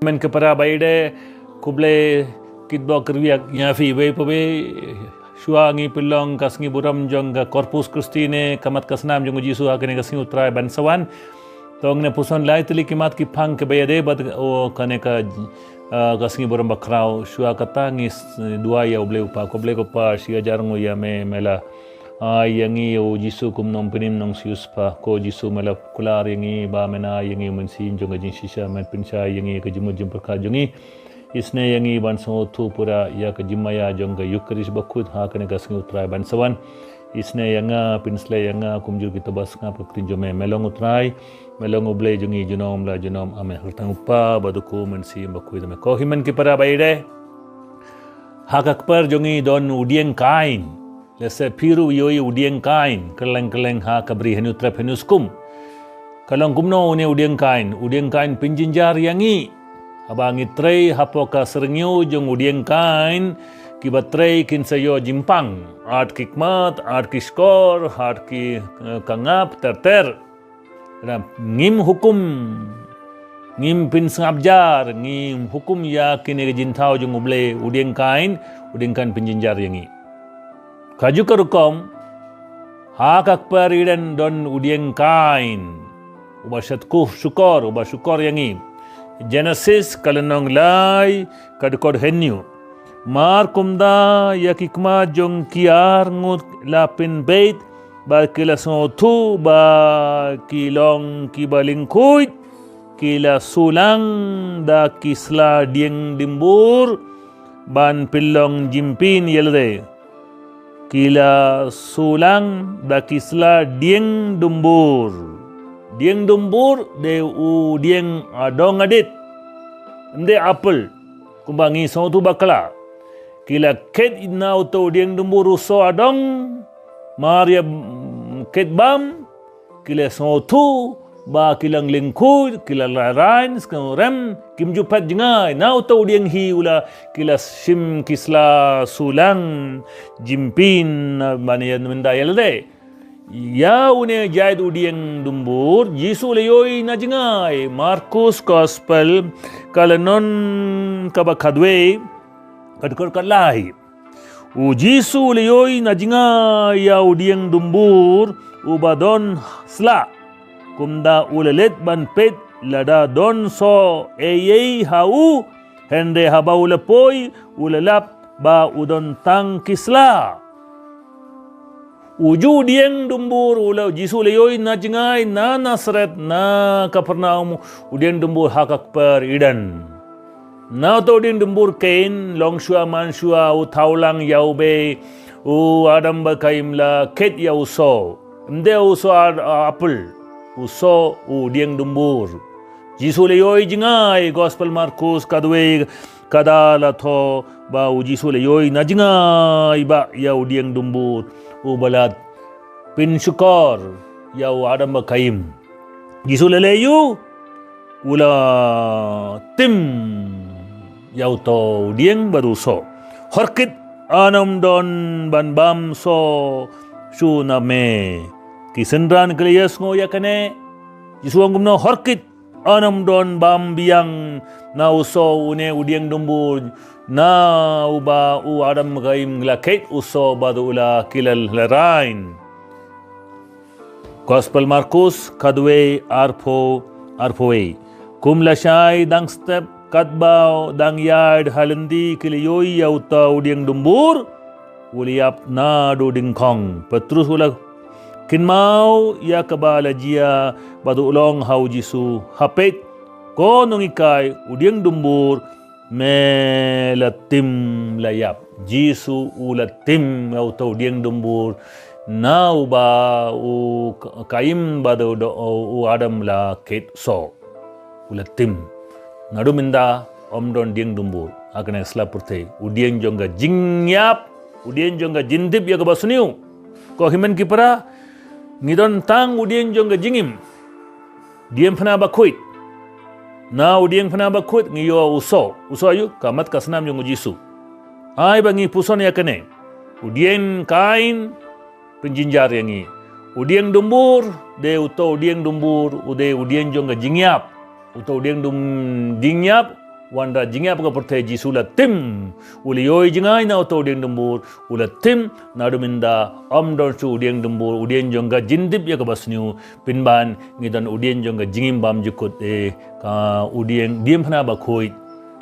Men kepada baide kuble kitbo kerwiak nyafi we pabe shua ngi pilong kasngi buram jong Corpus Christi ne kamat kasnam jong Jisu akene kasngi utrai bansawan tong ne puson lai tili kimat ki phang ke bayade bad o kane ka kasngi buram bakrau shua kata ngi dua ya oble upa koble ko pa sia jarngo ya me mela yangi o Jisu kum nom pinim nong sius pa ko Jisu mela kular yangi ba mena yangi mensin jong jin sisa men pinsha yangi ke jimu jim perka jongi isne yangi ban so tu pura ya ke jimaya jong yukaris bakut ha kane gasngi utrai ban sawan isne yanga pinsle yanga kumjur kita bas nga pakrin jome melong utrai melong oble jongi junom la junom ame hurtang upa baduku mensi bakui me ko himan ki para baide hakak per jongi don udieng kain lese piru yoi udieng kain keleng ha kabri henu trap henuskum kalong kumno ne udieng kain pinjinjar yangi abangi trei hapoka serngyo jong udieng kain kibatrei kinsayo jimpang art kikmat art kiskor art ki kangap terter ngim hukum ngim pin sngabjar ngim hukum ya kine jintau jong uble udieng kain pinjinjar yangi kaju karukom hakak peridan don udieng kain uba syukur yangi Genesis kalenong lai kadkod henyu mar kumda yakikma jong kiar ngut lapin bait ba kilasno tu ba kilong kibalingkuit kila sulang da kisla dieng dimbur ban pilong jimpin yelde kila sulang da kisla dieng dumbur de u dieng adong adit ende apel kumbangi so tu bakla kila ket ina auto dieng dumbur so adong maria ket bam kila so tu ba kilang lingkud kila larain skrem kimjupat jengai na auto dieng hi ula kila sim kisla sulang jimpin manian mendayalde ya une jaid udieng dumbur Jisu leyoi na jengai Markus Gospel kalanon kabakadwe kadkor kalai u Jisu leyoi na jengai ya udieng dumbur ubadon sla kumda ulelet ban pet lada don so eyei hau hende haba ulepoi ulelap ba udon tang kisla uju dieng dumbur ula Jisu leyoi na jengai na Nasret na Kapernaum udieng dumbur hakak per idan na to udieng dumbur kain long shua man shua u thaulang yaube u adam bakaim la ket yau so mde u so apel uso udieng dumbur Jisu leyoi jengai Gospel Markus kadwe kadala tho ba Jisu leyoi na jengai ba ya udieng dumbur ubalat pin syukor ya adam bakaim Jisu leleyu ula tim ya to udieng baruso horkit anam don ban bam so shuna me kisendran keliyas ngo yakane Jisu anggumno horkit anam don bam biang na uso une udieng dumbur na uba u adam gaim glaket uso badu ula kilal larain Gospel Markus kadwe arpoe kumla shai dang step kadbao dang yard halandi kiliyoi yauta udieng dumbur uliap na do dingkong Petrus ula kinmau ya kabala jia badu ulong hau Jisu hapet ko nungikai udieng dumbur melatim layap Jisu ulatim auto udieng dumbur nau ba u kaim badu do u adam la ket so ulatim nadu minda omdon dieng dumbur akane slapurte udieng jonga jingyap udieng jonga jindip ya kabasuniu ko himen kipara ngidon tang udieng jongga jingim diem phana bakuit na udieng phana bakuit ngiyo uso ayu kamat kasnam jong Jisu ai bangi puson yakane udieng kain penjinjar yangi udieng dumbur de uto udieng dumbur ude udieng jongga jingyap uto udieng dum jingyap wanda jinga paka porte jisula tim uli yoi jingai na auto udieng dembur ula tim naduminda amdon su udieng dembur udien jongga jindip ya kabasniu pinban ngidan udien jongga jingim bam jukut ka udieng diem hana bakoi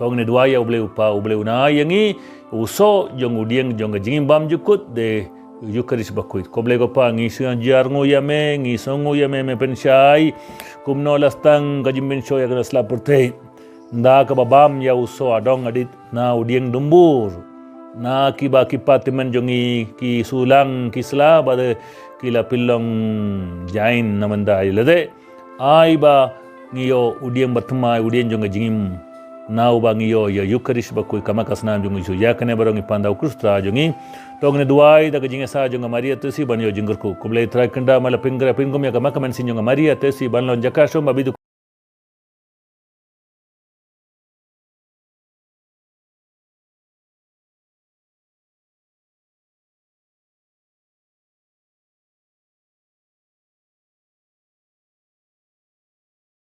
tong ne dua ya uble upa uble una yangi uso jong udieng jongga jingim bam jukut de yukaris bakoi koble ko pa ngi sian jar ngo yame ngi songo yame me penshai kumno lastang gajimin show ya kana porte nda ka babam ya uso adong adit na udieng dembur na kiba kipatiman jongi ki sulang kisla bade kila pilong jain namanda ilade ai ba ngiyo udieng batma udien jonga jingim na uba ngiyo ya yukaris bakoi kama kasnam jongi su ya kane barongi pandau kustra jongi togne duai daga jinga sa jonga maria tesi banyo jingurku kublai trakanda mala pingra pingum ya kama kamen sin jonga maria tesi banlon jakasho mabidu